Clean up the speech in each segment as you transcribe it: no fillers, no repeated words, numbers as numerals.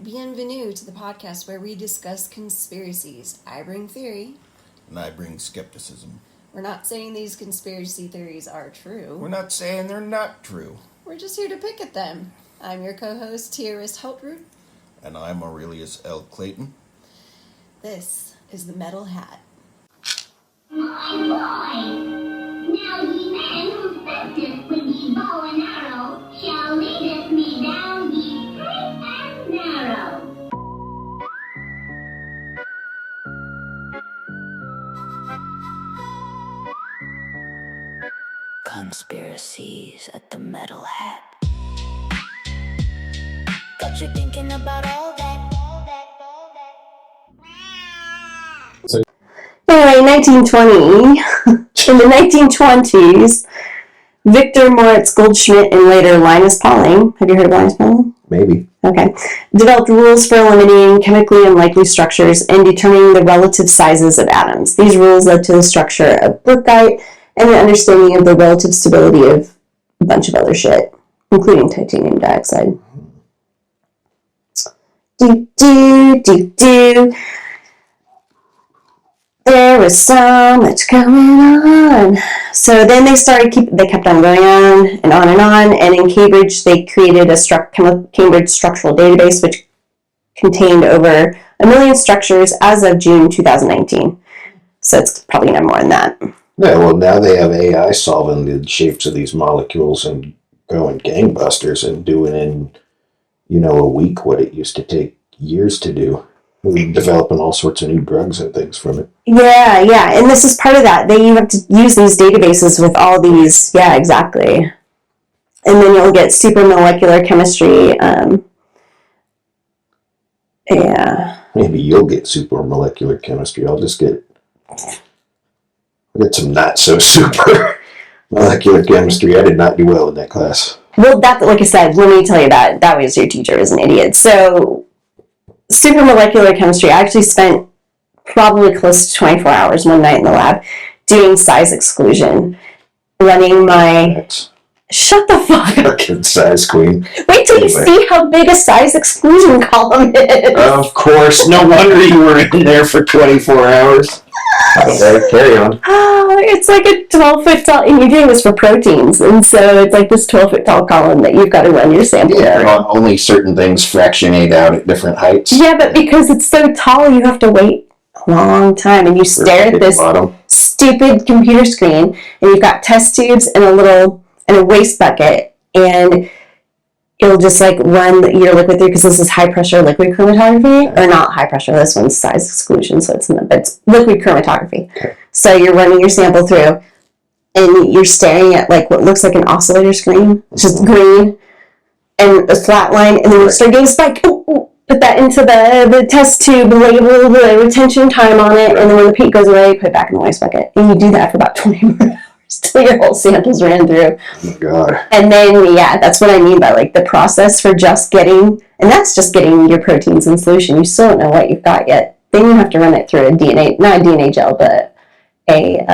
Bienvenue to the podcast where we discuss conspiracies. I bring theory. And I bring skepticism. We're not saying these conspiracy theories are true. We're not saying they're not true. We're just here to pick at them. I'm your co-host, Tierist Heltroot. And I'm Aurelius L. Clayton. This is the Metal Hat. My boy! Now ye men who fastest with ye bow and arrow shall leadeth me down ye straight and narrow. Conspiracies at the Metal Hat. Got you thinking about all that. Anyway, 1920, in the 1920s, Victor Moritz Goldschmidt and later Linus Pauling, have you heard of Linus Pauling? Maybe. Okay. Developed rules for eliminating chemically unlikely structures and determining the relative sizes of atoms. These rules led to the structure of Brookite and the understanding of the relative stability of a bunch of other shit, including titanium dioxide. There was so much going on. So then they kept on going on, and in Cambridge they created a Cambridge structural database which contained over 1 million structures as of June 2019. So it's probably no more than that. Yeah, well, now they have AI solving the shapes of these molecules and going gangbusters and doing in, a week what it used to take years to do. We're developing all sorts of new drugs and things from it. Yeah, and this is part of that. You have to use these databases with all these, exactly. And then you'll get super molecular chemistry. Maybe you'll get super molecular chemistry. I'll get some not so super molecular chemistry. I did not do well in that class. Well, like I said, let me tell you that was your teacher is an idiot. So super molecular chemistry, I actually spent probably close to 24 hours one night in the lab doing size exclusion, running my... Shut the fuck up. Fucking size queen. Wait till you see how big a size exclusion column is. Of course. No wonder you were in there for 24 hours. Okay, carry on. It's like a 12-foot tall, and you're doing this for proteins, and so it's like this 12-foot tall column that you've got to run your sample through. Only certain things fractionate out at different heights. Yeah, but because it's so tall, you have to wait a long time, and you stare at this stupid computer screen, and you've got test tubes and a waste bucket, and it'll just run your liquid through, because this is high pressure liquid chromatography, or not high pressure, this one's size exclusion, so it's liquid chromatography. Okay. So you're running your sample through, and you're staring at what looks like an oscillator screen, just green, and a flat line, and then you start getting a spike. Ooh, put that into the test tube, label the retention time on it, and then when the peak goes away, put it back in the waste bucket. And you do that for about 20 more hours till your whole samples ran through. Oh my God. And then, that's what I mean by the process for just getting, and that's just getting your proteins in solution. You still don't know what you've got yet. Then you have to run it through not a DNA gel, but a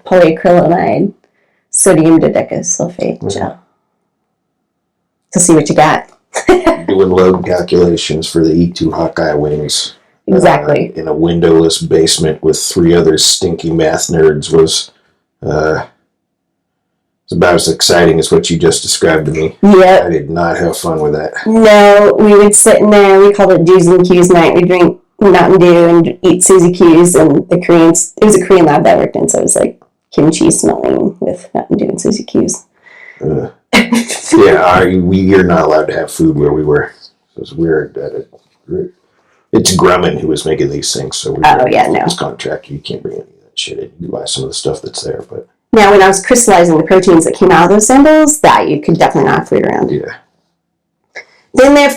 polyacrylamide sodium dodecasulfate gel to see what you got. Doing load calculations for the E2 Hawkeye wings. Exactly. In a windowless basement with 3 other stinky math nerds was it's about as exciting as what you just described to me. Yep. I did not have fun with that. No, we would sit in there, we called it Do's and Q's night. We'd drink Mountain Dew and eat Suzy Q's, and it was a Korean lab that I worked in, so it was like kimchi smelling with Mountain Dew and Suzy Q's. Yeah, you're not allowed to have food where we were. It was weird that it's Grumman who was making these things, so no. This contract, you can't bring any of that shit in. You buy some of the stuff that's there, but now when I was crystallizing the proteins that came out of those samples, that you could definitely not have food around. Yeah. Then they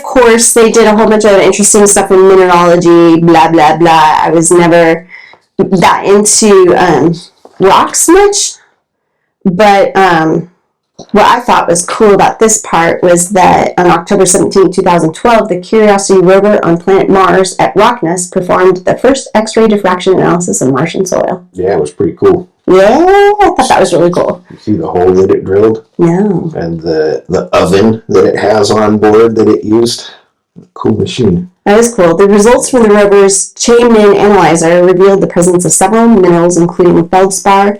did a whole bunch of interesting stuff in mineralogy, blah blah blah. I was never that into rocks much, but what I thought was cool about this part was that on October 17, 2012, the Curiosity rover on planet Mars at Rocknest performed the first X-ray diffraction analysis of Martian soil. Yeah, it was pretty cool. Yeah, I thought that was really cool. You see the hole that it drilled? No. And the oven that it has on board that it used? Cool machine. That is cool. The results from the rover's Chain-Min analyzer revealed the presence of several minerals, including feldspar,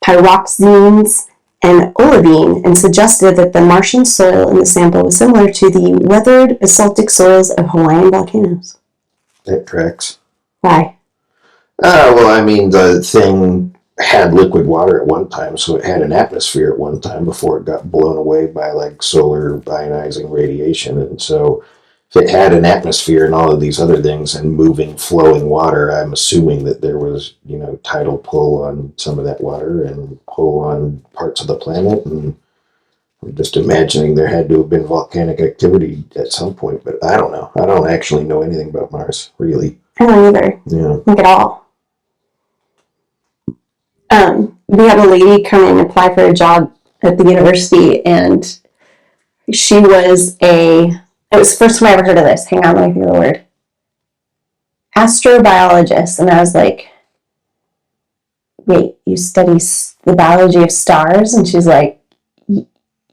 pyroxenes, and olivine, and suggested that the Martian soil in the sample was similar to the weathered basaltic soils of Hawaiian volcanoes. That tracks. Why? Well, I mean, the thing had liquid water at one time, so it had an atmosphere at one time before it got blown away by like solar ionizing radiation. And so if it had an atmosphere and all of these other things and moving, flowing water, I'm assuming that there was, tidal pull on some of that water and pull on parts of the planet. And I'm just imagining there had to have been volcanic activity at some point, but I don't know. I don't actually know anything about Mars, really. I don't either. Yeah. Like at all. We had a lady come in and apply for a job at the university, and she was it was the first time I ever heard of this. Hang on, let me think of the word. Astrobiologist. And I was like, wait, you study the biology of stars? And she's like,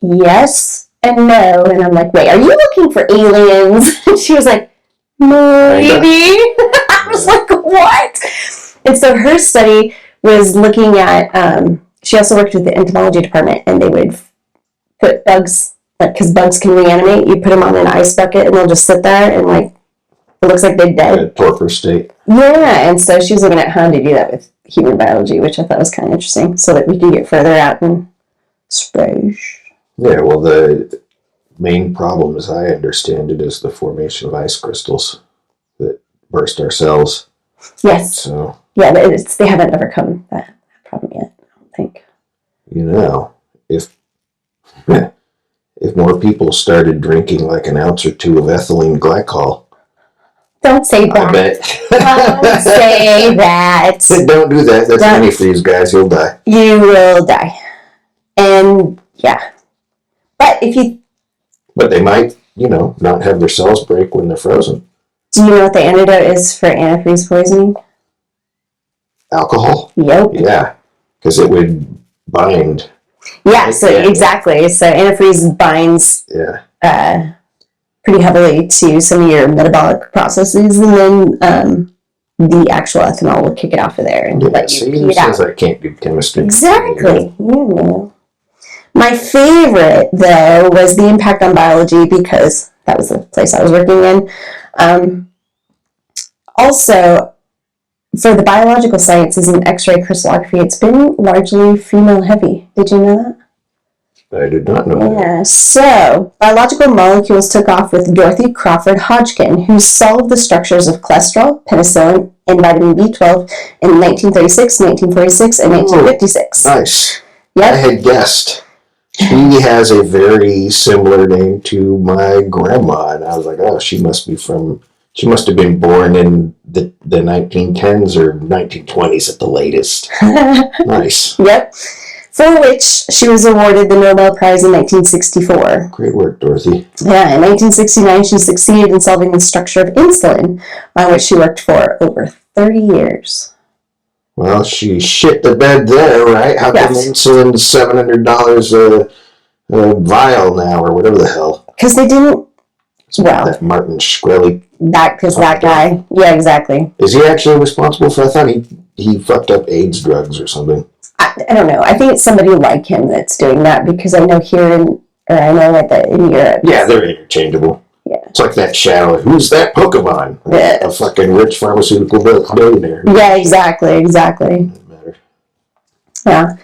yes and no. And I'm like, wait, are you looking for aliens? And she was like, maybe. I was like, what? And so her study was looking at, she also worked with the entomology department, and they would put bugs, like, because bugs can reanimate. You put them on an ice bucket, and they'll just sit there, and, like, it looks like they're dead. A torpor state. Yeah, and so she was looking at how to do that with human biology, which I thought was kind of interesting, so that we could get further out in space. Yeah, well, the main problem, as I understand it, is the formation of ice crystals that burst our cells. Yes. So, yeah, they haven't overcome that problem yet, I don't think. If more people started drinking like an ounce or two of ethylene glycol, Don't say that. I bet. Don't say that. Don't do that. That's antifreeze, guys. You'll die. You will die. And, yeah. But they might, not have their cells break when they're frozen. Do you know what the antidote is for antifreeze poisoning? Alcohol? Yep. Yeah, because it would bind. Yeah, so exactly. So antifreeze binds pretty heavily to some of your metabolic processes, and then the actual ethanol will kick it off of there and let you pee it out. I can't do chemistry. Exactly. My favorite, though, was the impact on biology, because that was the place I was working in. Also, for the biological sciences and X-ray crystallography, it's been largely female-heavy. Did you know that? I did not know that. Yeah, so biological molecules took off with Dorothy Crawford Hodgkin, who solved the structures of cholesterol, penicillin, and vitamin B12 in 1936, 1946, and 1956. Nice. Yep. I had guessed. She has a very similar name to my grandma, and I was like, oh, she must have been born in the 1910s or 1920s at the latest. Nice. Yep. For which she was awarded the Nobel Prize in 1964. Great work, Dorothy. Yeah, in 1969, she succeeded in solving the structure of insulin, on which she worked for over 30 years. Well, she shit the bed there, right? How come insulin's $700 a vial now, or whatever the hell? Because they didn't. Well, that Martin Shkreli. That guy. Yeah, exactly. Is he actually responsible for? I thought he fucked up AIDS drugs or something. I don't know. I think it's somebody like him that's doing that, because I know in Europe. Yeah, they're interchangeable. Yeah. It's like that shadow. Who's that Pokemon? Yeah. A fucking rich pharmaceutical billionaire. Yeah, exactly. Doesn't matter. Yeah.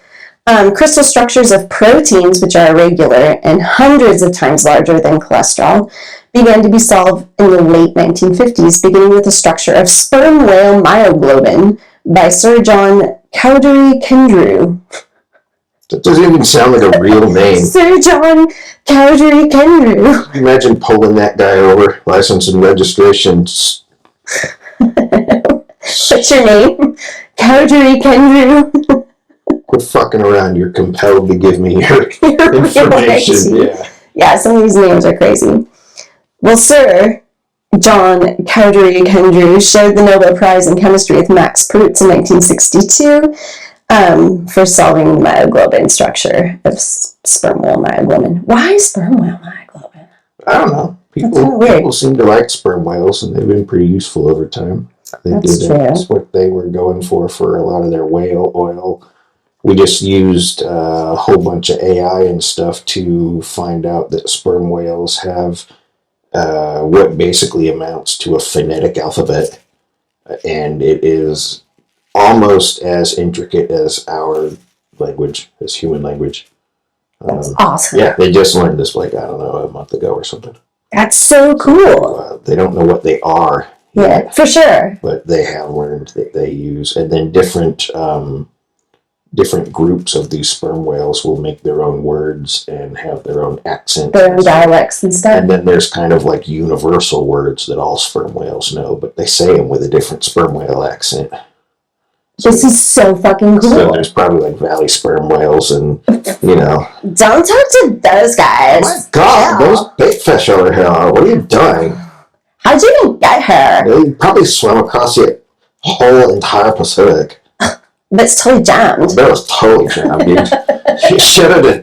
Crystal structures of proteins, which are irregular and hundreds of times larger than cholesterol, began to be solved in the late 1950s, beginning with the structure of sperm whale myoglobin by Sir John Cowdery Kendrew. That doesn't even sound like a real name. Sir John Cowdery Kendrew. Imagine pulling that guy over, license and registration. What's your name? Cowdery Kendrew. Quit fucking around. You're compelled to give me your information. Yeah, some of these names are crazy. Well, Sir John Cowdery Kendrew shared the Nobel Prize in Chemistry with Max Perutz in 1962 for solving the myoglobin structure of sperm whale myoglobin. Why sperm whale myoglobin? I don't know. People seem to like sperm whales, and they've been pretty useful over time. That's what they were going for a lot of their whale oil. We just used a whole bunch of AI and stuff to find out that sperm whales have what basically amounts to a phonetic alphabet, and it is almost as intricate as our language, as human language. That's awesome. Yeah, they just learned this like, I don't know, a month ago or something. That's so cool. They don't know what they are. Yeah, for sure. But they have learned that they use, and then different groups of these sperm whales will make their own words and have their own accents. Their own dialects and stuff. And then there's kind of like universal words that all sperm whales know, but they say them with a different sperm whale accent. This is so fucking cool. So there's probably like valley sperm whales and, Don't talk to those guys. Oh my God, those big fish over here. What are you doing? How'd you even get here? They probably swam across the whole entire Pacific. But it's totally jammed. That was totally jammed, dude.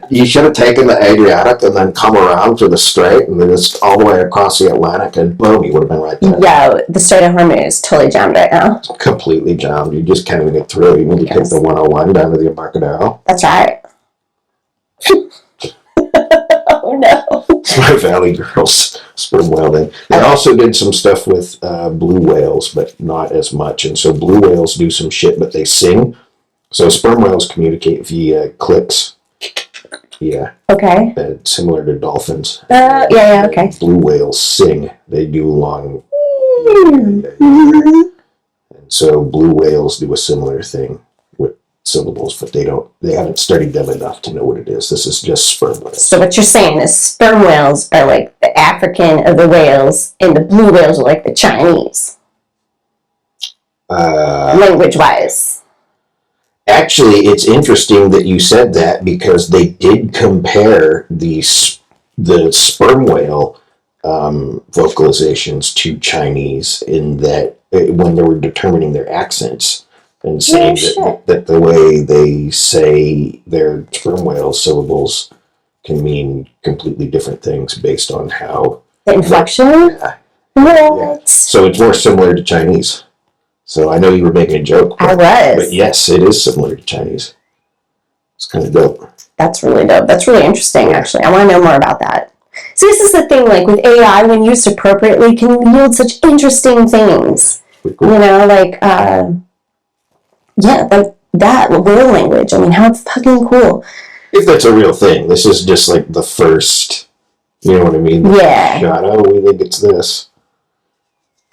You should have taken the Adriatic and then come around through the Strait and then just all the way across the Atlantic, and boom, you would have been right there. Yo, the Strait of Hormuz is totally jammed right now. It's completely jammed. You just can't even get through. You need to take the 101 down to the Embarcadero. That's right. Oh no. It's my Valley Girls sperm whale thing. They also did some stuff with blue whales, but not as much. And so blue whales do some shit, but they sing. So sperm whales communicate via clicks. Yeah. Okay. Similar to dolphins. Yeah, okay. Blue whales sing. They do long. And so blue whales do a similar thing with syllables, but they haven't studied them enough to know what it is. This is just sperm whales. So what you're saying is sperm whales are like the African of the whales, and the blue whales are like the Chinese. Language-wise. Actually, it's interesting that you said that, because they did compare the sperm whale vocalizations to Chinese in that when they were determining their accents and saying that the way they say their sperm whale syllables can mean completely different things based on how... The inflection? Yeah. What? Yeah. So it's more similar to Chinese. So I know you were making a joke. I was. But yes, it is similar to Chinese. It's kind of dope. That's really dope. That's really interesting, actually. I want to know more about that. So this is the thing, like with AI, when used appropriately, can yield such interesting things. Cool. Like that, whale language. I mean, how fucking cool. If that's a real thing. This is just like the first, you know what I mean? Yeah. Shot. Oh, we think it's this.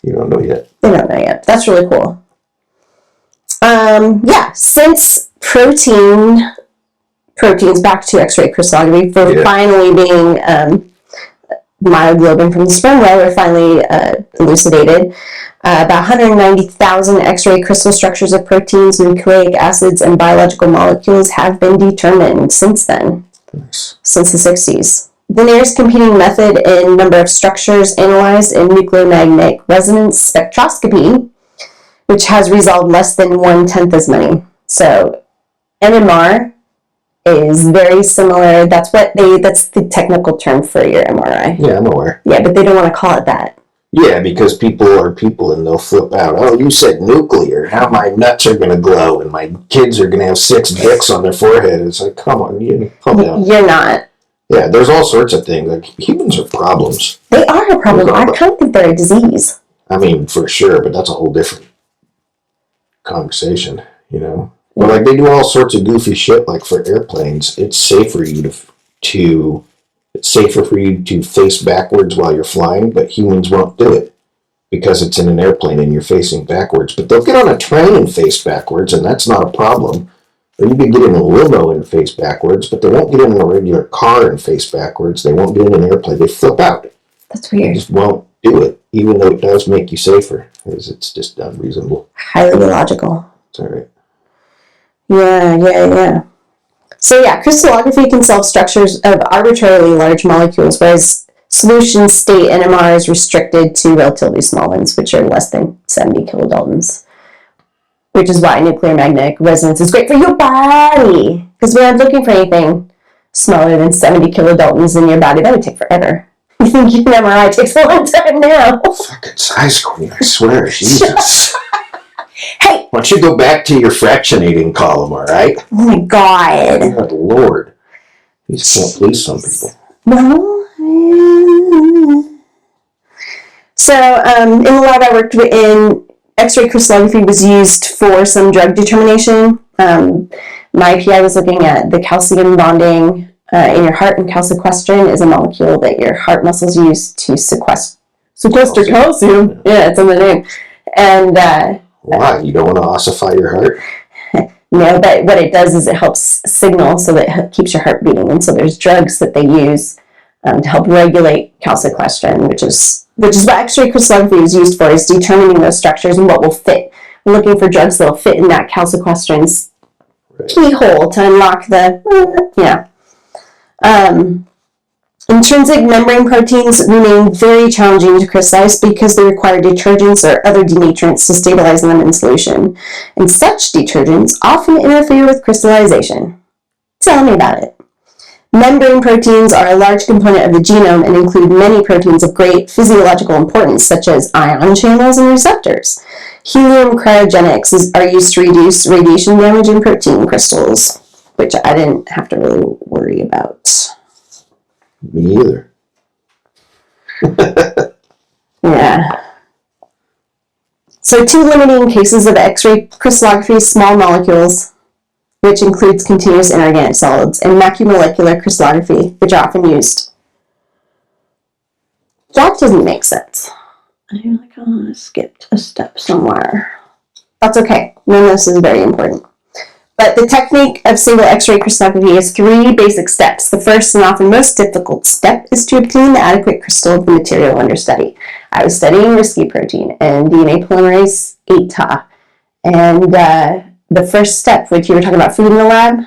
You don't know yet. They don't know yet. That's really cool. Since proteins back to X-ray crystallography for finally being myoglobin from the sperm whale were finally elucidated. About 190,000 X-ray crystal structures of proteins, nucleic acids, and biological molecules have been determined since then. Nice. Since the 60s. The nearest competing method in number of structures analyzed in nuclear magnetic resonance spectroscopy, which has resolved less than 1/10 as many. So NMR is very similar. That's the technical term for your MRI. Yeah, I'm aware. Yeah, but they don't want to call it that. Yeah, because people are people and they'll flip out. Oh, you said nuclear. How my nuts are going to glow and my kids are going to have 6 dicks on their forehead. It's like, come on, calm down. You're not. Yeah, there's all sorts of things. Like, humans are problems. They are a problem. I kind of think they're a disease. I mean, for sure, but that's a whole different conversation, But like, they do all sorts of goofy shit. Like for airplanes, it's safe for you it's safer for you to face backwards while you're flying, but humans won't do it because it's in an airplane and you're facing backwards. But they'll get on a train and face backwards, and that's not a problem. Or you could get in a limo and face backwards, but they won't get in a regular car and face backwards. They won't get in an airplane. They flip out. That's weird. They just won't do it, even though it does make you safer, because it's just unreasonable. Highly illogical. It's all right. Yeah. So crystallography can solve structures of arbitrarily large molecules, whereas solution state NMR is restricted to relatively small ones, which are less than 70 kilodaltons. Which is why nuclear magnetic resonance is great for your body. Because we aren't looking for anything smaller than 70 kilodaltons in your body. That would take forever. You think an MRI takes a long time now? Fucking size queen, I swear. Jesus. Hey! Why don't you go back to your fractionating column, all right? Oh my God. Good Lord. You just can't please some people. No. So, in the lab I worked in, X-ray crystallography was used for some drug determination. My PI was looking at the calcium bonding in your heart, and calsequestrin is a molecule that your heart muscles use to sequester calcium. Yeah, it's in the name. And why? You don't want to ossify your heart? No, but what it does is it helps signal so that it keeps your heart beating. And so there's drugs that they use to help regulate calsequestrin, which is what X-ray crystallography is used for, is determining those structures and what will fit. We're looking for drugs that will fit in that calsequestrin's keyhole to unlock the, Intrinsic membrane proteins remain very challenging to crystallize because they require detergents or other denaturants to stabilize them in solution. And such detergents often interfere with crystallization. Tell me about it. Membrane proteins are a large component of the genome and include many proteins of great physiological importance, such as ion channels and receptors. Helium cryogenics are used to reduce radiation damage in protein crystals, which I didn't have to really worry about. Me either. Yeah. So 2 limiting cases of X-ray crystallography: small molecules, which includes continuous inorganic solids, and macromolecular crystallography, which are often used. That doesn't make sense. I'm like, oh, I skipped a step somewhere. That's okay. None of this is very important. But the technique of single X-ray crystallography has 3 basic steps. The first and often most difficult step is to obtain the adequate crystal of the material under study. I was studying risky protein and DNA polymerase 8-Ta. And the first step, which you were talking about food in the lab,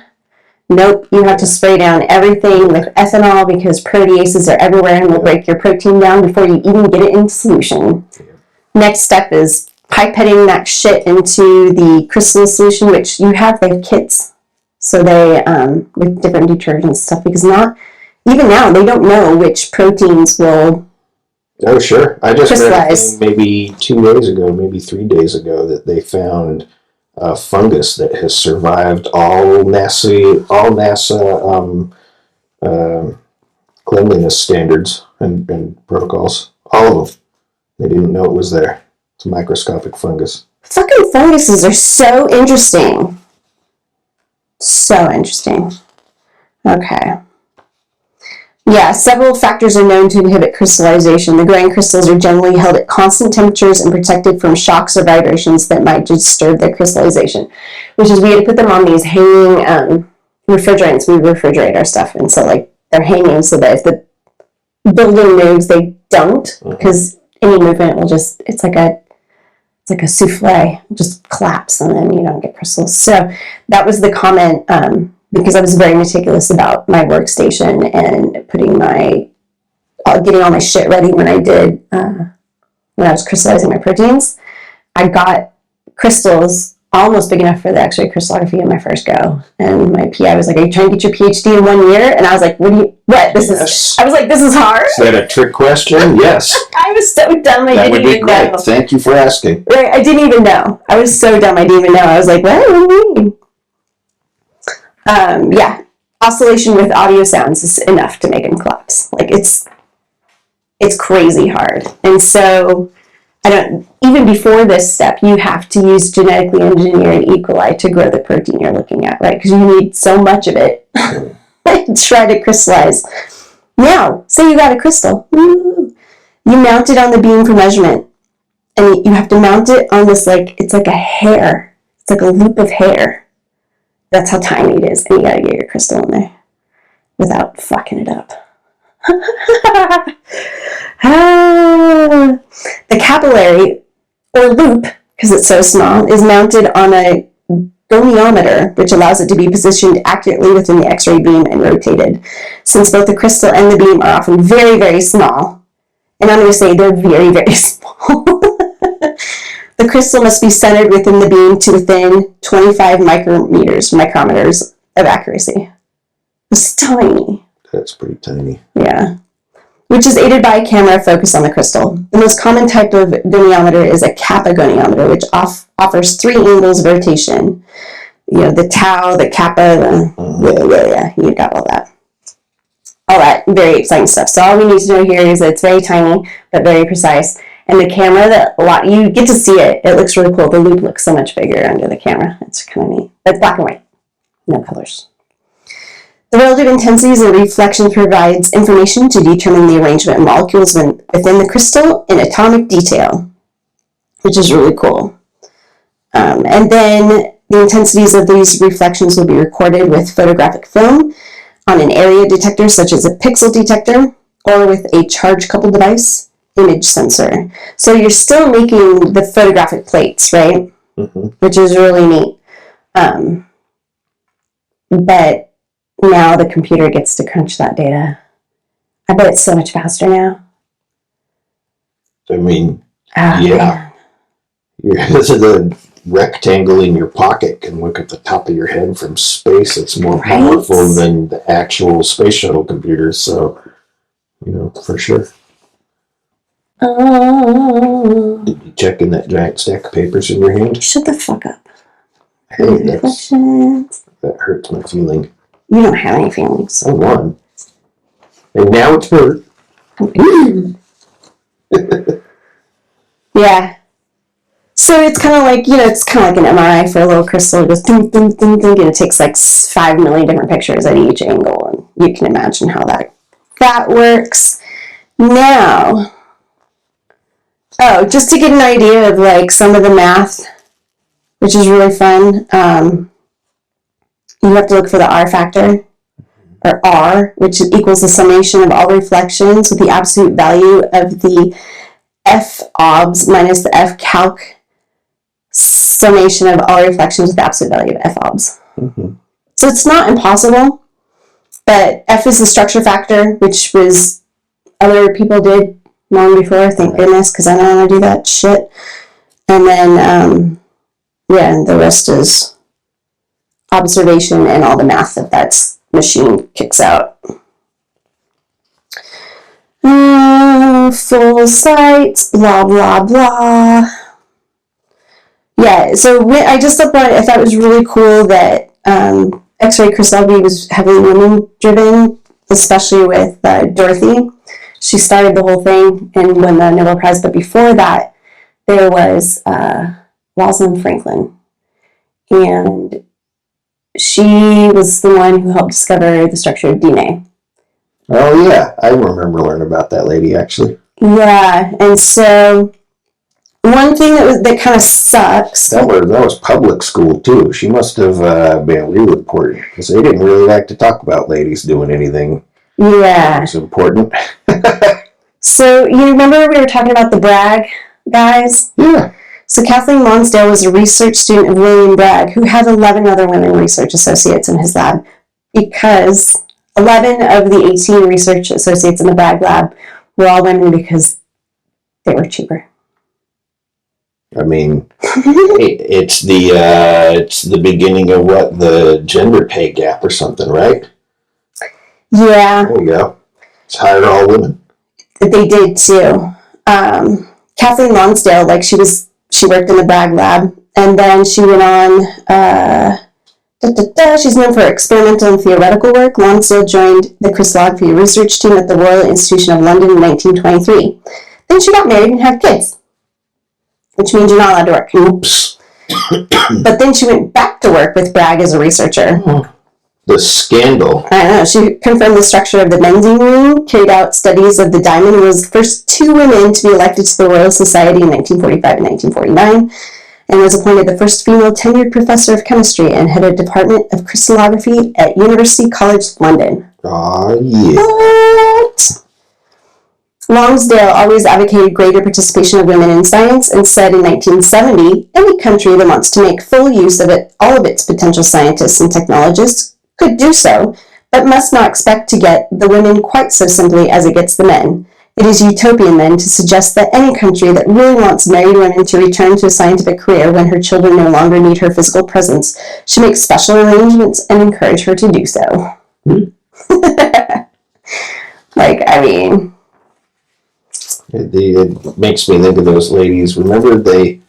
nope, you have to spray down everything with ethanol because proteases are everywhere and will break your protein down before you even get it in solution. Next step is pipetting that shit into the crystal solution, which you have the kits, so they with different detergents and stuff, because even now they don't know which proteins will Oh, sure. I just read a crystallize. thing maybe 2 days ago, maybe 3 days ago, that they found a fungus that has survived all NASA cleanliness standards and protocols. All of them. They didn't know it was there. It's a microscopic fungus. Fucking funguses are so interesting. So interesting. Okay. Yeah, several factors are known to inhibit crystallization. The grain crystals are generally held at constant temperatures and protected from shocks or vibrations that might disturb their crystallization, which is we had to put them on these hanging refrigerants. We refrigerate our stuff, and so like they're hanging so that if the building moves, they don't, because any movement will just, it's like a souffle, just collapse, and then you don't get crystals. So that was the comment, because I was very meticulous about my workstation and getting all my shit ready when I was crystallizing my proteins. I got crystals almost big enough for the X-ray crystallography in my first go. And my PI was like, "Are you trying to get your PhD in 1 year?" And I was like, this is hard? Is that a trick question? Yes. I was so dumb, That would be great. Know. Thank you for asking. Right, I didn't even know. I was so dumb, I didn't even know. I was like, what do you mean? Yeah, oscillation with audio sounds is enough to make them collapse. Like, it's crazy hard. And so, even before this step, you have to use genetically engineered E. coli to grow the protein you're looking at, right? Because you need so much of it to try to crystallize. Now, say you got a crystal. You mount it on the beam for measurement. And you have to mount it on this, it's like a hair. It's like a loop of hair. That's how tiny it is. And you gotta get your crystal in there without fucking it up. The capillary, or loop, because it's so small, is mounted on a goniometer, which allows it to be positioned accurately within the X-ray beam and rotated. Since both the crystal and the beam are often very, very small, and I'm going to say they're very, very small, the crystal must be centered within the beam to within 25 micrometers of accuracy. It's tiny. That's pretty tiny. Yeah. which is aided by a camera focused on the crystal. The most common type of goniometer is a kappa goniometer, which offers 3 angles of rotation. You know, the tau, the kappa, yeah, you got all that. All that very exciting stuff. So all we need to know here is that it's very tiny, but very precise. And the camera, you get to see it. It looks really cool. The loop looks so much bigger under the camera. It's kind of neat. It's black and white, no colors. The relative intensities and reflection provides information to determine the arrangement of molecules within the crystal in atomic detail, which is really cool. And then the intensities of these reflections will be recorded with photographic film on an area detector, such as a pixel detector, or with a charge-coupled device, image sensor. So you're still making the photographic plates, right? Mm-hmm. Which is really neat. But now the computer gets to crunch that data. I bet it's so much faster now. I mean, yeah. The rectangle in your pocket can look at the top of your head from space. It's more powerful than the actual space shuttle computers. So, for sure. Did you check in that giant stack of papers in your hand? Shut the fuck up. Hey, that hurts my feeling. You don't have any feelings. I won. And now it's hurt. Yeah. So it's kind of like, it's kind of like an MRI for a little crystal. It goes ding, ding, ding, ding, and it takes like 5 million different pictures at each angle. And you can imagine how that works. Now, just to get an idea of like some of the math, which is really fun, you have to look for the R factor, or R, which equals the summation of all reflections with the absolute value of the F obs minus the F calc summation of all reflections with the absolute value of F obs. Mm-hmm. So it's not impossible, but F is the structure factor, which was other people did long before, thank goodness, because I don't want to do that shit. And then, and the rest is observation and all the math that machine kicks out. Full sites, blah, blah, blah. Yeah, so I just thought it was really cool that X-ray crystallography was heavily women-driven, especially with Dorothy. She started the whole thing and won the Nobel Prize, but before that, there was Rosalind Franklin. And she was the one who helped discover the structure of DNA. Oh, yeah. I remember learning about that lady, actually. Yeah, and so one thing that kind of sucks. That was public school, too. She must have been really important, because they didn't really like to talk about ladies doing anything. Yeah. It's important. So, you remember we were talking about the Bragg guys? Yeah. So Kathleen Lonsdale was a research student of William Bragg, who had 11 other women research associates in his lab, because 11 of the 18 research associates in the Bragg lab were all women because they were cheaper. I mean, it's the beginning of the gender pay gap or something, right? Yeah. There you go. It's hire all women. They did too. Kathleen Lonsdale, she worked in the Bragg lab, and then she went on. She's known for experimental and theoretical work. Lonsdale joined the crystallography research team at the Royal Institution of London in 1923. Then she got married and had kids, which means you're not allowed to work. Oops. But then she went back to work with Bragg as a researcher. The scandal. I know. She confirmed the structure of the benzene ring, carried out studies of the diamond, and was the first 2 women to be elected to the Royal Society in 1945 and 1949, and was appointed the first female tenured professor of chemistry and head of Department of Crystallography at University College London. Oh, yeah. What? Lonsdale always advocated greater participation of women in science and said in 1970, any country that wants to make full use of all of its potential scientists and technologists could do so, but must not expect to get the women quite so simply as it gets the men. It is utopian, then, to suggest that any country that really wants married women to return to a scientific career when her children no longer need her physical presence should make special arrangements and encourage her to do so. It makes me think of those ladies. Remember they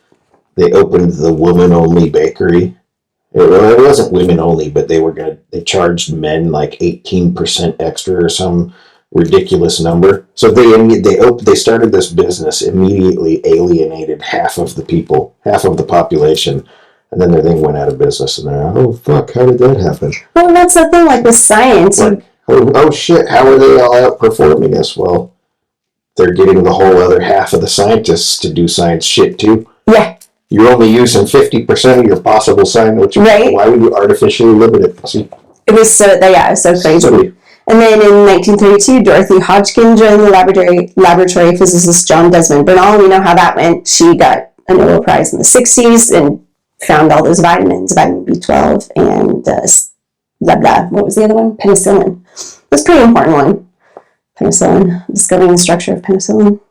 opened the woman only bakery. It wasn't women only, but they charged men like 18% extra or some ridiculous number. So they started this business, immediately alienated half of the people, half of the population, and then their thing went out of business. And they're oh fuck, how did that happen? Well, that's the thing, like with science. Like, oh shit, how are they all outperforming us? Well, they're getting the whole other half of the scientists to do science shit too. Yeah. You're only using 50% of your possible science. Right. Why would you artificially limit it? See? It was so crazy. And then in 1932, Dorothy Hodgkin joined the laboratory physicist John Desmond Bernal. We know how that went. She got a Nobel Prize in the 60s and found all those vitamins, vitamin B12 and blah, blah. What was the other one? Penicillin. That's a pretty important one. Penicillin. Discovering the structure of penicillin.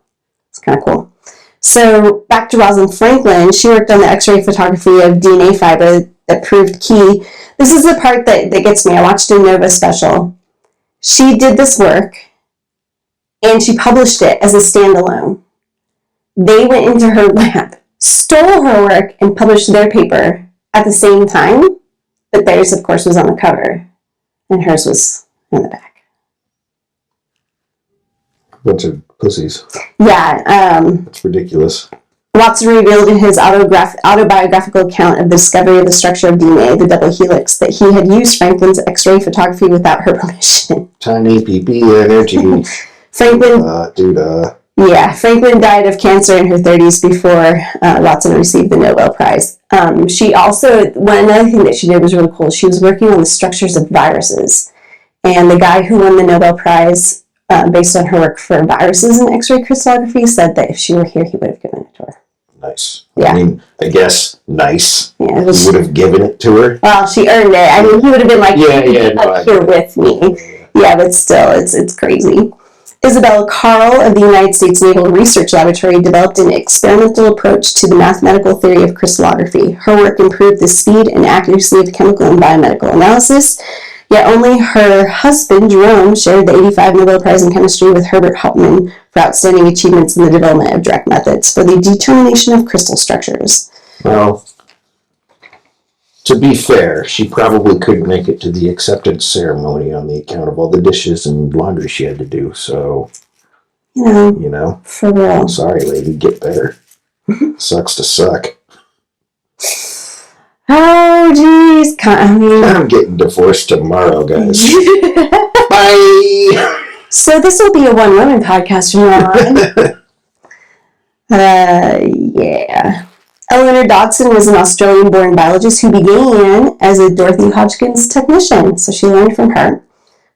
It's kind of cool. So back to Rosalind Franklin, she worked on the X-ray photography of DNA fiber that proved key. This is the part that gets me. I watched a Nova special. She did this work, and she published it as a standalone. They went into her lab, stole her work, and published their paper at the same time, but theirs, of course, was on the cover, and hers was in the back. Bunch of pussies. Yeah. That's ridiculous. Watson revealed in his autobiographical account of the discovery of the structure of DNA, the double helix, that he had used Franklin's X-ray photography without her permission. Tiny PP energy. Franklin. Yeah, Franklin died of cancer in her 30s before Watson received the Nobel Prize. She also, one other thing that she did was really cool. She was working on the structures of viruses. And the guy who won the Nobel Prize based on her work for viruses and X-ray crystallography said that if she were here, he would have given it to her. Nice. Yeah. I mean, I guess nice. Yeah, He would have given it to her. Well, she earned it. I mean, he would have been like, up here with me. Yeah, but still, it's crazy. Isabella Carl of the United States Naval Research Laboratory developed an experimental approach to the mathematical theory of crystallography. Her work improved the speed and accuracy of chemical and biomedical analysis, yet only her husband, Jerome, shared the 1985 Nobel Prize in Chemistry with Herbert Hauptmann for outstanding achievements in the development of direct methods for the determination of crystal structures. Well, to be fair, she probably couldn't make it to the acceptance ceremony on the account of all the dishes and laundry she had to do, so... You know? For real. I'm sorry, lady, get better. Sucks to suck. Oh, geez. I'm getting divorced tomorrow, guys. Bye! So this will be a one-woman podcast from now on. Yeah. Eleanor Dodson was an Australian-born biologist who began as a Dorothy Hodgkin's technician, so she learned from her.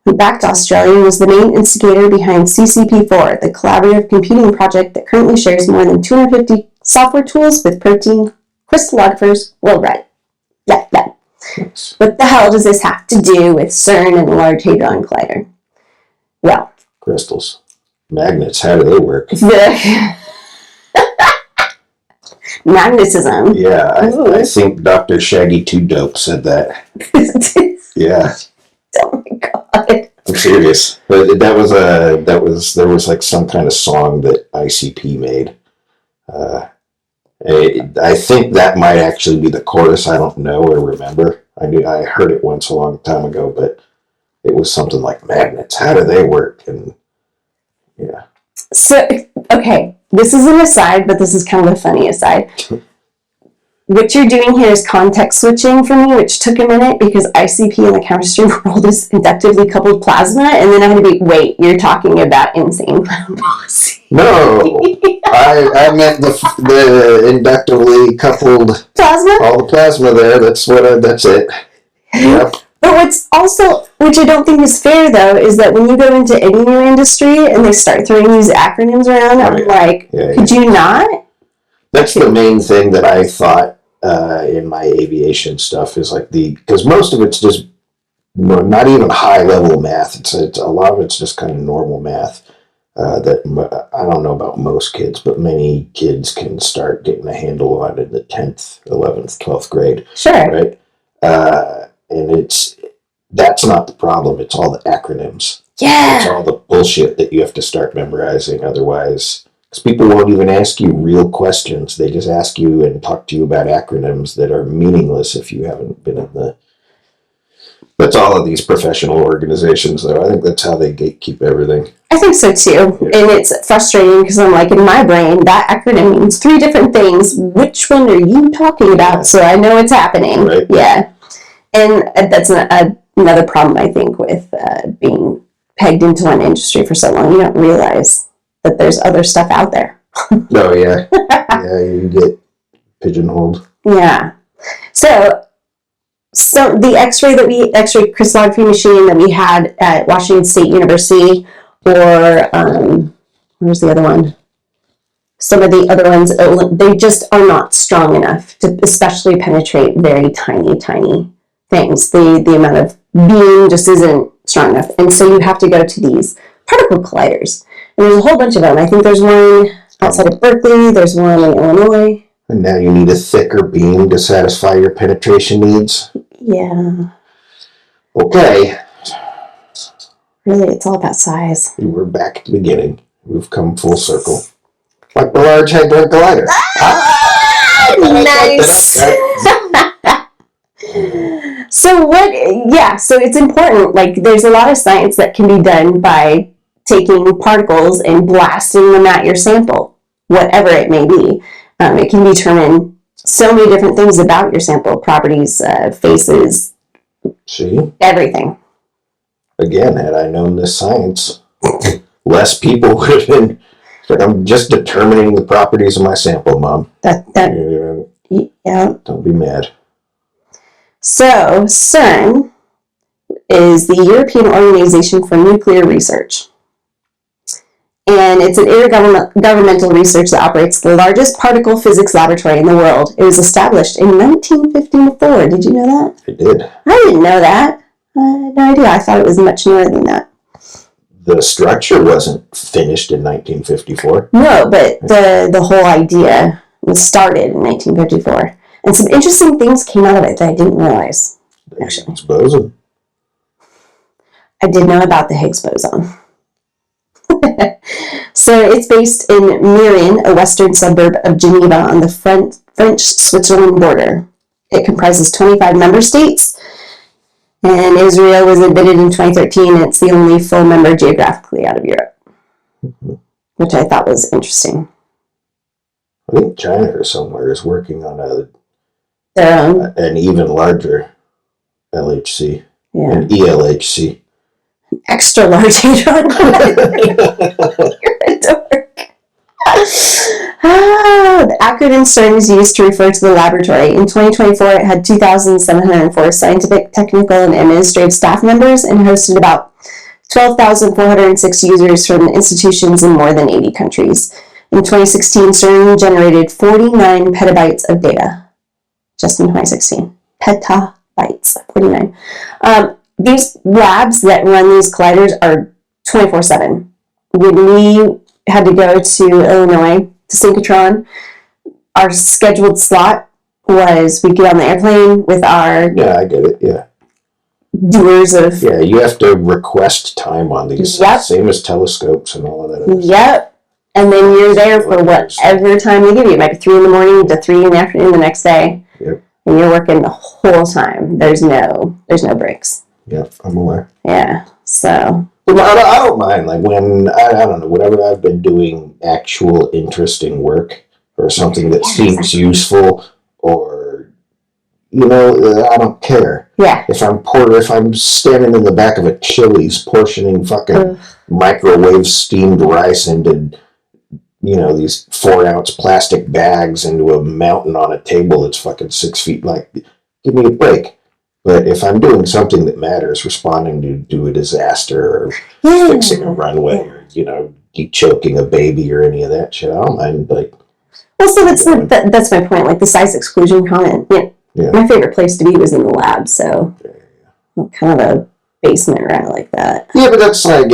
Went back to Australia and was the main instigator behind CCP4, the collaborative computing project that currently shares more than 250 software tools with protein crystallographers worldwide. That. What the hell does this have to do with CERN and the Large Hadron Collider? Well. Crystals. Magnets, how do they work? Magnetism. Yeah, I think Dr. Shaggy 2 Dope said that. Yeah. Oh my god. I'm serious. But there was like some kind of song that ICP made. I think that might actually be the chorus. I don't know or remember. I heard it once a long time ago, but it was something like magnets. How do they work? And yeah. So, okay, this is an aside, but this is kind of a funny aside. What you're doing here is context switching for me, which took a minute because ICP in the chemistry world is inductively coupled plasma, and then I had to be, wait, you're talking about insane clown policy. No, I meant the inductively coupled plasma. All the plasma there. That's it. Yep. But what's also, which I don't think is fair though, is that when you go into any new industry and they start throwing these acronyms around, I'm like, could you not? That's the main thing that I thought in my aviation stuff is like because most of it's just not even high level math. It's a lot of it's just kind of normal math that I don't know about most kids, but many kids can start getting a handle on in the 10th, 11th, 12th grade. Sure. Right. And that's not the problem. It's all the acronyms. Yeah. It's all the bullshit that you have to start memorizing. Otherwise, Because people won't even ask you real questions. They just ask you and talk to you about acronyms that are meaningless if you haven't been in the... That's all of these professional organizations, though. I think that's how they gatekeep everything. I think so too. Yeah. And it's frustrating because I'm like, in my brain, that acronym means 3 different things. Which one are you talking about? Yeah. So I know it's happening. Right. Yeah. And that's another problem, I think, with being pegged into one industry for so long. You don't realize that there's other stuff out there. Oh, yeah. Yeah, you get pigeonholed. Yeah. So the X-ray crystallography machine that we had at Washington State University, or where's the other one? Some of the other ones, they just are not strong enough to especially penetrate very tiny things. The amount of beam just isn't strong enough. And so you have to go to these particle colliders. And there's a whole bunch of them. I think there's one outside of Berkeley. There's one in Illinois. And now you need a thicker beam to satisfy your penetration needs? Yeah. Okay. Really, it's all about size. We're back at the beginning. We've come full circle. Like the Large Hadron Collider. Nice. So it's important. Like, there's a lot of science that can be done by taking particles and blasting them at your sample, whatever it may be. It can determine so many different things about your sample, properties, phases, See? everything. Again, had I known this science, less people would have been... Like, I'm just determining the properties of my sample, Mom. Yeah. Don't be mad. So, CERN is the European Organization for Nuclear Research. And it's an intergovernmental research that operates the largest particle physics laboratory in the world. It was established in 1954. Did you know that? I did. I didn't know that. I had no idea. I thought it was much newer than that. The structure wasn't finished in 1954. No, but the whole idea was started in 1954. And some interesting things came out of it that I didn't realize, actually. Higgs boson. I did know about the Higgs boson. So it's based in Meyrin, a western suburb of Geneva on the French-Switzerland border. It comprises 25 member states, and Israel was admitted in 2013, and it's the only full member geographically out of Europe, which I thought was interesting. I think China or somewhere is working on Their own. an even larger LHC, Yeah. an ELHC. Extra large hadron collider. You're a dork. The acronym CERN is used to refer to the laboratory. In 2024, it had 2,704 scientific, technical, and administrative staff members and hosted about 12,406 users from institutions in more than 80 countries. In 2016, CERN generated 49 petabytes of data. Just in 2016. Petabytes, 49. These labs that run these colliders are 24/7. When we had to go to Illinois to synchrotron, our scheduled slot was we'd get on the airplane with our Yeah, I get it, yeah. doers of... Yeah, you have to request time on these. Yep. Same as telescopes and all of that. Yep. And then you're there for whatever time they give you. It might be 3 in the morning to 3 in the afternoon the next day. Yep. And you're working the whole time. There's no breaks. Yep, I'm aware. Yeah, so... Well, I don't mind, like when, I don't know, whatever I've been doing actual interesting work or something that seems useful or, I don't care. Yeah. If I'm standing in the back of a Chili's portioning fucking microwave steamed rice into, these 4-ounce plastic bags into a mountain on a table that's fucking 6 feet, like, give me a break. But if I'm doing something that matters, responding to a disaster or fixing a runway or, de-choking a baby or any of that shit, I don't mind, like... Well, so that's my point, like the size exclusion comment. Yeah. My favorite place to be was in the lab, so kind of a basement rat like that. Yeah, but that's like,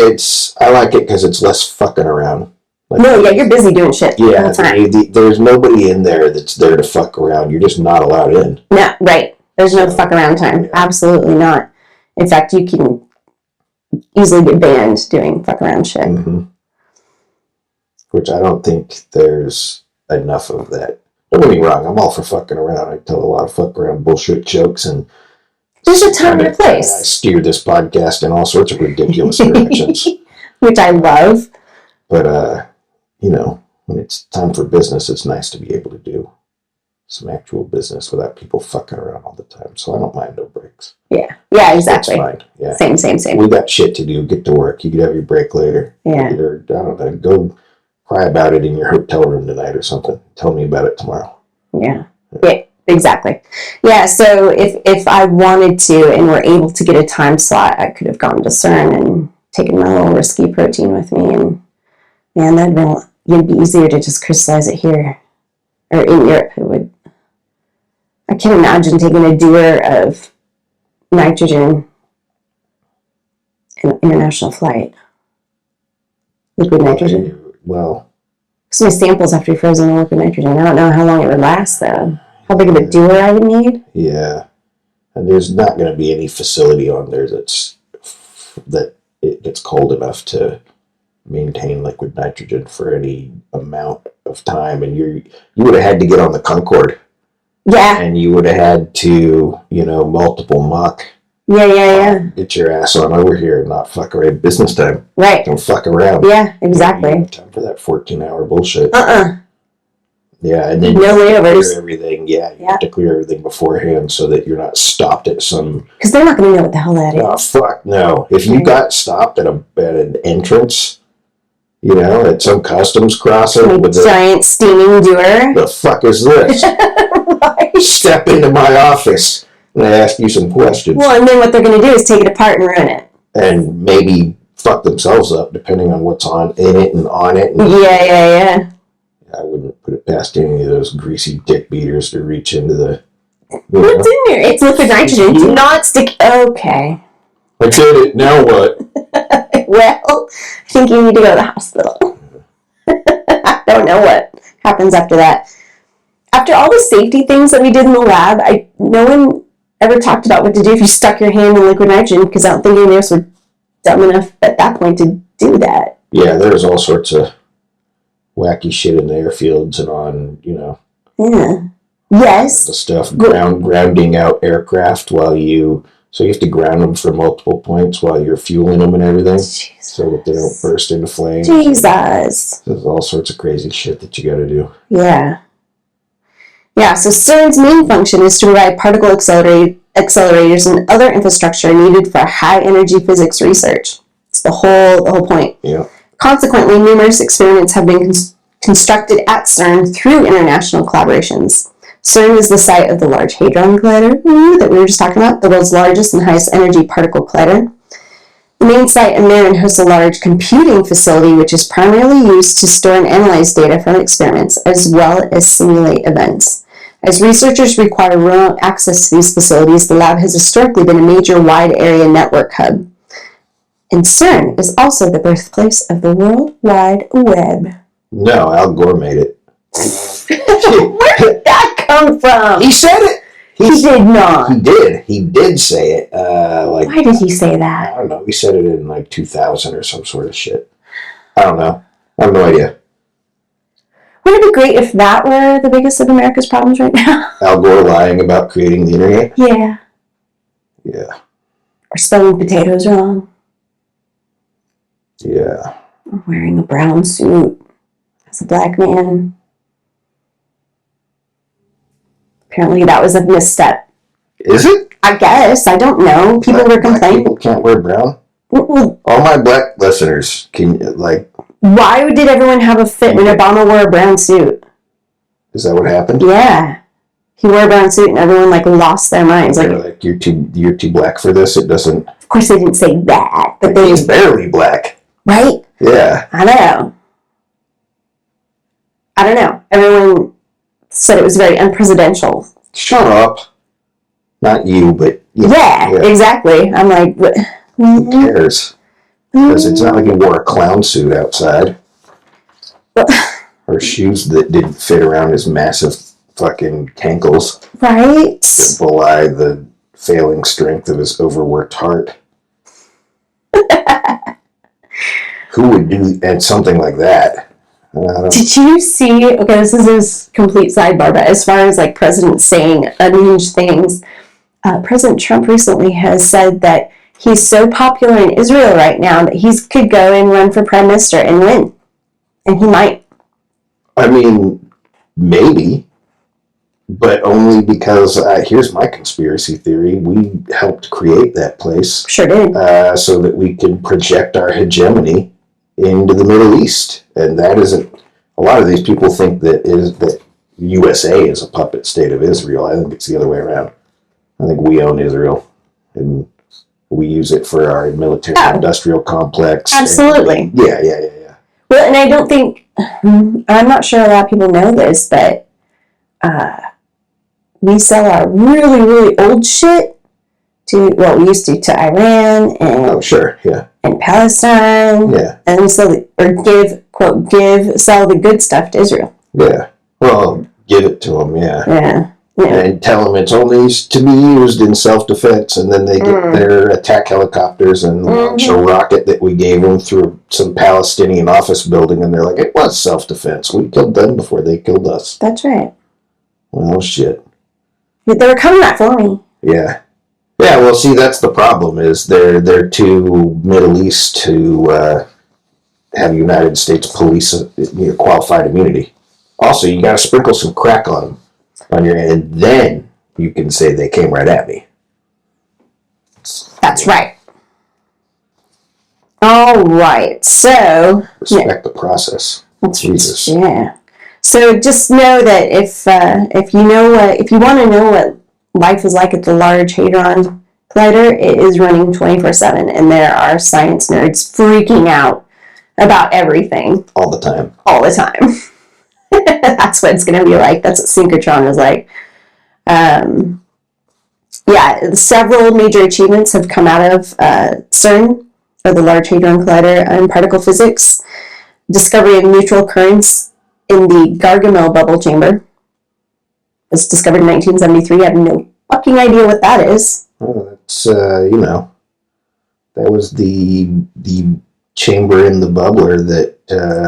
I like it because it's less fucking around. Like, no, yeah, you're busy doing shit the whole time. There's nobody in there that's there to fuck around. You're just not allowed in. No, right. There's no fuck around time. Yeah. Absolutely not. In fact, you can easily get banned doing fuck around shit. Mm-hmm. which I don't think there's enough of that. Don't get me wrong, I'm all for fucking around. I tell a lot of fuck around bullshit jokes, and there's a time and a I place. steer this podcast in all sorts of ridiculous directions. Which I love. But, you know, when it's time for business, it's nice to be able to do some actual business without people fucking around all the time. So I don't mind no breaks. Yeah, exactly. That's fine. Yeah. Same. We got shit to do. Get to work. You could have your break later. Yeah. Or, I don't know, go cry about it in your hotel room tonight or something. Tell me about it tomorrow. Yeah, exactly. Yeah, so if I wanted to and were able to get a time slot, I could have gone to CERN and taken my little risky protein with me, and man, it'd be easier to just crystallize it here or in Europe. It would. I can't imagine taking a doer of nitrogen in an international flight. Liquid nitrogen. Well, because my samples have to be frozen in liquid nitrogen. I don't know how long it would last, though. How big of a doer I would need. yeah. And there's not going to be any facility on there that it gets cold enough to maintain liquid nitrogen for any amount of time. And you would have had to get on the Concorde. Yeah. And you would have had to, multiple Mach. Yeah. Get your ass on over here and not fuck around. Business time. Right. Don't fuck around. Yeah, exactly. You have time for that 14-hour bullshit. Yeah, and then no layovers. Clear everything. Yeah, you have to clear everything beforehand so that you're not stopped at some. Because they're not going to know what the hell that is. Oh fuck no! If you got stopped at an entrance, at some customs crossing with giant steaming doer. The fuck is this? Right. Step into my office and I ask you some questions. Well, and then what they're going to do is take it apart and ruin it. And maybe fuck themselves up depending on what's in it and on it. And yeah. I wouldn't put it past any of those greasy dick beaters to reach into the. What's in there? It's liquid nitrogen. Do not stick. Okay. I did it. Now what? Well, I think you need to go to the hospital. I don't know what happens after that. After all the safety things that we did in the lab, no one ever talked about what to do if you stuck your hand in liquid nitrogen, because I don't think any of us were dumb enough at that point to do that. Yeah, there's all sorts of wacky shit in the airfields and on, Yeah. Yes. the stuff grounding out aircraft so you have to ground them for multiple points while you're fueling them and everything. Jesus. So that they don't burst into flames. Jesus. There's all sorts of crazy shit that you got to do. Yeah. Yeah, so CERN's main function is to provide particle accelerators and other infrastructure needed for high-energy physics research. It's the whole point. Yeah. Consequently, numerous experiments have been constructed at CERN through international collaborations. CERN is the site of the Large Hadron Collider that we were just talking about, the world's largest and highest energy particle collider. The main site in Marin hosts a large computing facility which is primarily used to store and analyze data from experiments as well as simulate events. As researchers require remote access to these facilities, the lab has historically been a major wide-area network hub. And CERN is also the birthplace of the World Wide Web. No, Al Gore made it. Where did that come from? He said it. He did not. He did. He did say it. Why did he say that? I don't know. He said it in 2000 or some sort of shit. I don't know. I have no idea. Wouldn't it be great if that were the biggest of America's problems right now? Al Gore lying about creating the internet? Yeah. Yeah. Or spelling potatoes wrong. Yeah. Or wearing a brown suit as a black man. Apparently that was a misstep. Is it? I guess. I don't know. People were complaining. People can't wear brown? Well, All my black listeners can, why did everyone have a fit when Obama wore a brown suit? is that what happened? Yeah. He wore a brown suit and everyone lost their minds. They're you're too black for this. It doesn't. Of course they didn't say that, but they He's barely black. right? Yeah. I don't know. Everyone said it was very unpresidential. Shut up. Not you, but Yeah, exactly. I'm like, what? Who cares? Because it's not like he wore a clown suit outside. Or shoes that didn't fit around his massive fucking cankles. Right? To belie the failing strength of his overworked heart. Who would do something like that? Did you see? Okay, this is a complete sidebar, but as far as like presidents saying unhinged things, President Trump recently has said that he's so popular in Israel right now that he could go and run for prime minister and win, and he might. I mean, maybe, but only because here's my conspiracy theory: we helped create that place, Sure did. so that we can project our hegemony into the Middle East, and that isn't. A lot of these people think that USA is a puppet state of Israel. I think it's the other way around. I think we own Israel, and we use it for our military-industrial complex. Absolutely. And, yeah. Well, and I don't think, I'm not sure a lot of people know this, but we sell our really, really old shit we used to Iran and Oh, sure, yeah. and Palestine. Yeah. And we sell sell the good stuff to Israel. Yeah. Well, give it to them, yeah. Yeah. And tell them it's only to be used in self-defense, and then they get their attack helicopters and launch a rocket that we gave them through some Palestinian office building, and they're like, it was self-defense. We killed them before they killed us. That's right. Well, shit. But they were coming back for me. Yeah. Yeah, well, see, that's the problem, is they're too Middle East to have United States police qualified immunity. Also, you got to sprinkle some crack on them, and then you can say they came right at me. That's right. All right, so Respect the process. Jesus. Yeah. So just know that if you want to know what life is like at the Large Hadron Collider, it is running 24/7, and there are science nerds freaking out about everything All the time. all the time. That's what it's going to be like. That's what synchrotron is like. Several major achievements have come out of CERN, or the Large Hadron Collider, in particle physics. Discovery of neutral currents in the Gargamel bubble chamber was discovered in 1973. I have no fucking idea what that is. Oh, that's, that was the chamber in the bubbler that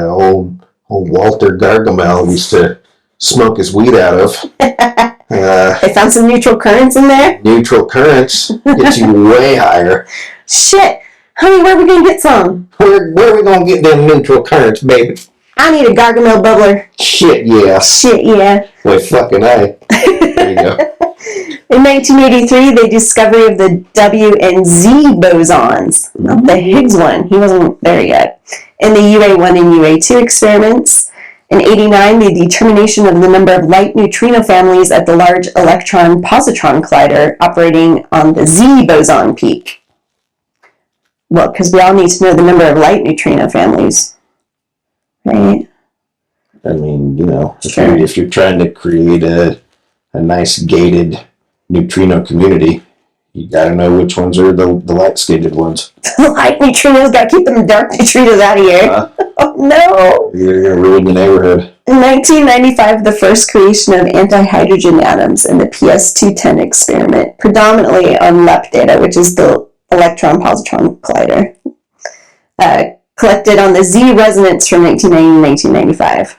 old Walter Gargamel used to smoke his weed out of. They found some neutral currents in there? Neutral currents gets you way higher. Shit! Honey, where are we going to get some? Where are we going to get them neutral currents, baby? I need a Gargamel bubbler. Shit, yeah. Shit, yeah. Boy, fucking I. There you go. In 1983, the discovery of the W and Z bosons. Not the Higgs one. He wasn't there yet. In the UA1 and UA2 experiments. In 89, the determination of the number of light neutrino families at the Large Electron Positron Collider operating on the Z boson peak. Well, because we all need to know the number of light neutrino families. Right? I mean, Sure. if you're trying to create a nice gated neutrino community, you gotta know which ones are the light-skinned ones. The light neutrinos, gotta keep them dark neutrinos out of here. Oh no! You're gonna ruin the neighborhood. In 1995, the first creation of anti-hydrogen atoms in the PS210 experiment, predominantly on LEP data, which is the Electron-Positron Collider, collected on the Z resonance from 1990 to 1995.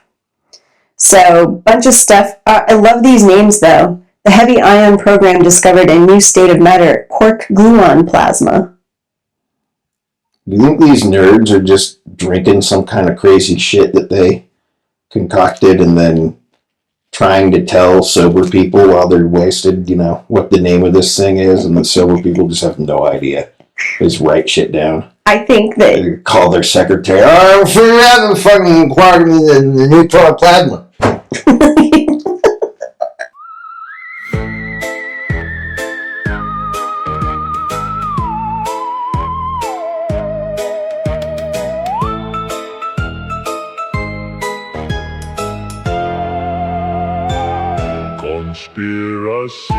So, bunch of stuff. I love these names, though. The heavy ion program discovered a new state of matter, quark gluon plasma. You think these nerds are just drinking some kind of crazy shit that they concocted and then trying to tell sober people while they're wasted, what the name of this thing is, and the sober people just have no idea. They just write shit down. I think that... They call their secretary, figure out the fucking quark and the neutron plasma. Conspiracy.